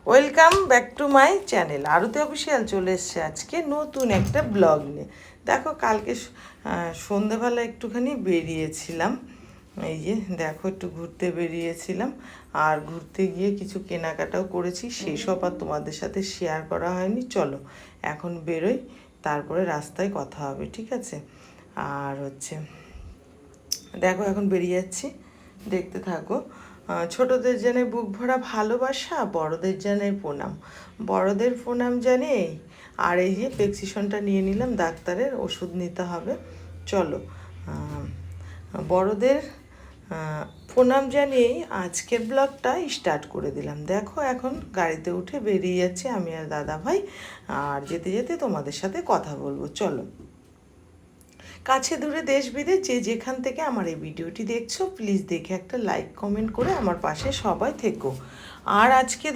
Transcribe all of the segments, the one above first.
Welcome back to my channel. Aarti official চলে এসছে আজকে নতুন একটা ব্লগ নিয়ে। দেখো কালকে সন্ধেবেলা একটুখানি বেরিয়েছিলাম, এই যে দেখো একটু ঘুরতে বেরিয়েছিলাম, আর ঘুরতে গিয়ে কিছু কেনাকাটাও করেছি, সেই সব আর তোমাদের সাথে শেয়ার করা হয়নি। চলো এখন বেরোই, তারপরে রাস্তায় কথা হবে, ঠিক আছে? আর দেখো এখন বেরিয়ে যাচ্ছি, দেখতে থাকো। ছোটদের জানে বুক ভরা ভালোবাসা, বড়দের জানে প্রণাম। বড়দের প্রণাম জানে। আর এই যে প্রেসক্রিপশনটা নিয়ে নিলাম, ডাক্তারের ওষুধ নিতে হবে। চলো বড়দের প্রণাম জানিয়েই আজকের ব্লগটা স্টার্ট করে দিলাম। দেখো এখন গাড়িতে উঠে বেরিয়ে যাচ্ছে আমি আর দাদা ভাই, আর যেতে যেতে তোমাদের সাথে কথা বলবো। চলো, কাছে দূরে দেশ বিদেশ যে যেখান থেকে আমার এই ভিডিওটি দেখছো, প্লিজ দেখে একটা লাইক কমেন্ট করে আমার পাশে সবাই থেকো। আর আজকে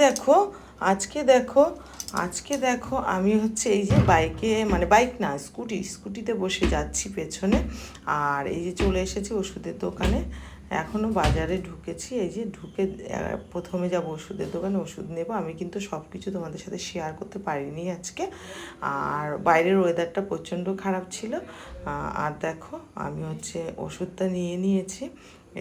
দেখো আমি এই যে বাইকে, মানে বাইক না, স্কুটিতে বসে যাচ্ছি পেছনে। আর এই যে চলে এসেছি ওষুধের দোকানে, এখনও বাজারে ঢুকেছি। এই যে ঢুকে প্রথমে যাব ওষুধের দোকানে, ওষুধ নেব। আমি কিন্তু সব কিছু তোমাদের সাথে শেয়ার করতে পারিনি আজকে, আর বাইরের ওয়েদারটা প্রচণ্ড খারাপ ছিল। আর দেখো আমি ওষুধটা নিয়ে নিয়েছি।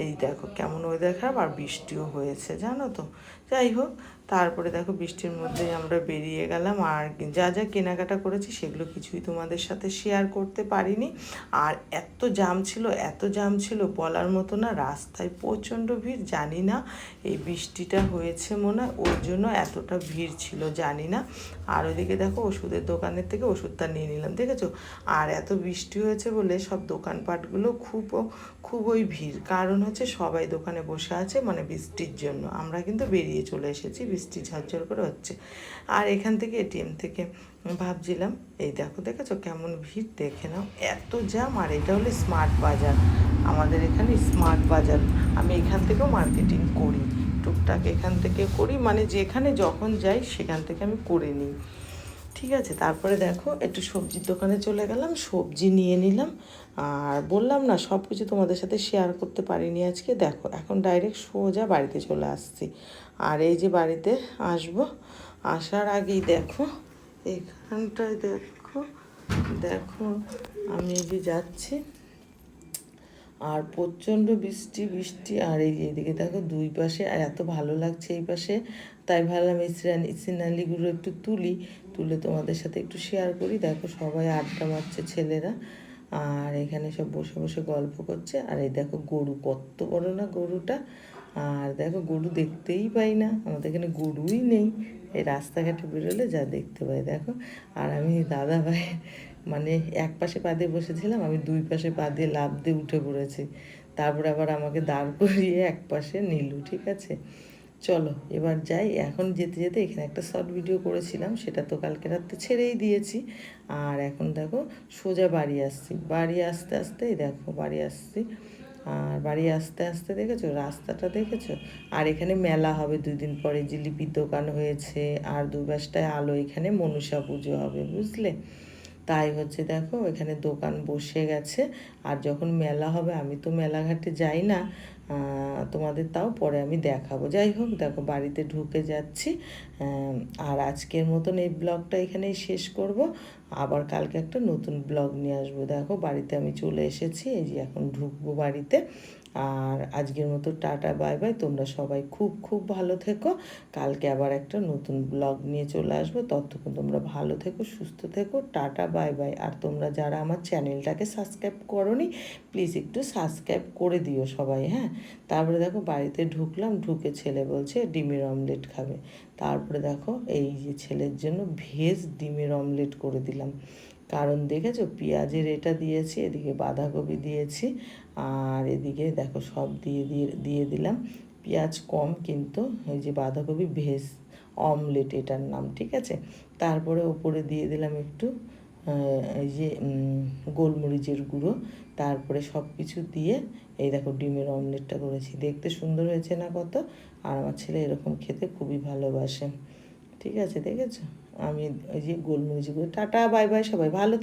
এই দেখো কেমন ওয়েদার খারাপ, আর বৃষ্টিও হয়েছে জানো তো। যাই হোক, তারপরে দেখো বৃষ্টির মধ্যেই আমরা বেরিয়ে গেলাম। আর যা যা কেনাকাটা করেছি সেগুলো কিছুই তোমাদের সাথে শেয়ার করতে পারিনি। আর এত জাম ছিল বলার মতো না, রাস্তায় প্রচণ্ড ভিড়। জানি না এই বৃষ্টিটা হয়েছে মনে হয়, ওর জন্য এতটা ভিড় ছিল, জানি না। আর ওইদিকে দেখো ওষুধের দোকানের থেকে ওষুধটা নিয়ে নিলাম, দেখেছো? আর এত বৃষ্টি হয়েছে বলে সব দোকানপাটগুলো খুবই ভিড়, কারণ সবাই দোকানে বসে আছে, মানে বৃষ্টির জন্য। আমরা কিন্তু বেরিয়ে চলে এসেছি, বৃষ্টি ঝরঝর করে হচ্ছে। আর এখান থেকে এটিএম থেকে ভাবছিলাম, এই দেখেছো কেমন ভিড়, দেখে নাও এত জ্যাম। আর এটা হলো স্মার্ট বাজার, আমাদের এখানে স্মার্ট বাজার। আমি এখান থেকেও মার্কেটিং করি, টুকটাক এখান থেকে করি, মানে যেখানে যখন যাই সেখান থেকে আমি করে নিই, ঠিক আছে? তারপরে দেখো একটু সবজির দোকানে চলে গেলাম, সবজি নিয়ে নিলাম। আর বললাম না সব কিছু তোমাদের সাথে শেয়ার করতে পারিনি আজকে। দেখো এখন ডাইরেক্ট সোজা বাড়িতে চলে আসছি। আর এই যে বাড়িতে আসার আগেই দেখো এখানটায় দেখো আমি এই যে যাচ্ছি, আর প্রচণ্ড বৃষ্টি। আর এই যে এদিকে দেখো দুই পাশে, আর এত ভালো লাগছে এই পাশে, তাই ভাবলাম এই সিনারিগুলো একটু তুলে তোমাদের সাথে একটু শেয়ার করি। দেখো সবাই আড্ডা মারছে ছেলেরা, আর এখানে সব বসে বসে গল্প করছে। আর এই দেখো গরু, কত বড় না গরুটা। আর দেখো গরু দেখতেই পাই না, আমাদের এখানে গরুই নেই। এই রাস্তাঘাটে বেরোলে যা দেখতে পাই দেখো। আর আমি দাদা ভাই, মানে এক পাশে পা দিয়ে বসেছিলাম, আমি দুই পাশে পা দিয়ে লাফ দিয়ে উঠে পড়েছি। তারপরে আবার আমাকে দাঁড় করিয়ে এক পাশে নিলু, ঠিক আছে? চলো এবার যাই। এখন যেতে যেতে এখানে একটা শর্ট ভিডিও করেছিলাম, সেটা তো কালকে রাত্রে ছেড়েই দিয়েছি। আর এখন দেখো সোজা বাড়ি আসতে দেখো বাড়ি আসছি। আর বাড়ি আসতে দেখেছো রাস্তাটা, দেখেছো? আর এখানে মেলা হবে 2 দিন পরে, জিলিপির দোকান হয়েছে, আর দুপাশটায় আলো, এখানে মনসা পুজো হবে, বুঝলে? তাই দেখো এখানে দোকান বসে গেছে। আর যখন মেলা হবে, আমি তো মেলাঘাটে যাই না, তোমাদের তাও পরে আমি দেখাবো। যাই হোক দেখো বাড়িতে ঢুকে যাচ্ছি। আর আজকের মতন এই ব্লগটা এখানেই শেষ করব। আবার কালকে একটা নতুন ব্লগ নিয়ে আসবো। দেখো বাড়িতে আমি চলে এসেছি, এই যে এখন ঢুকবো বাড়িতে। আর আজকের মতো টাটা বাই বাই, তোমরা সবাই খুব ভালো থেকো। কালকে আবার একটা নতুন ব্লগ নিয়ে চলে আসবো, ততক্ষণ তোমরা ভালো থেকো, সুস্থ থেকো, টাটা বাই বাই। আর তোমরা যারা আমার চ্যানেলটাকে সাবস্ক্রাইব করোনি, প্লিজ একটু সাবস্ক্রাইব করে দিও সবাই, হ্যাঁ? তারপরে দেখো বাড়িতে ঢুকে ছেলে বলছে ডিমের অমলেট খাবে। তারপরে দেখো এই যে ছেলের জন্য ভেজ ডিমের অমলেট করে দিলাম, কারণ দেখেছো পেঁয়াজের এটা দিয়েছি, এদিকে বাঁধাকপি দিয়েছি, আর এদিকে দেখো সব দিয়ে দিলাম। পেঁয়াজ কম, কিন্তু এই যে বাঁধাকপি ভেজ অমলেট এটার নাম, ঠিক আছে? তারপরে ওপরে দিয়ে দিলাম একটু এই যে গোলমরিচের গুঁড়ো। তারপরে সব কিছু দিয়ে এই দেখো ডিমের অমলেটটা করেছি, দেখতে সুন্দর হয়েছে না কত? আর আমার ছেলে এরকম খেতে খুবই ভালোবাসে, ঠিক আছে? দেখেছো আমি ওই যে গোলমরিচ গুঁড়ো। টাটা বাই বাই, সবাই ভালো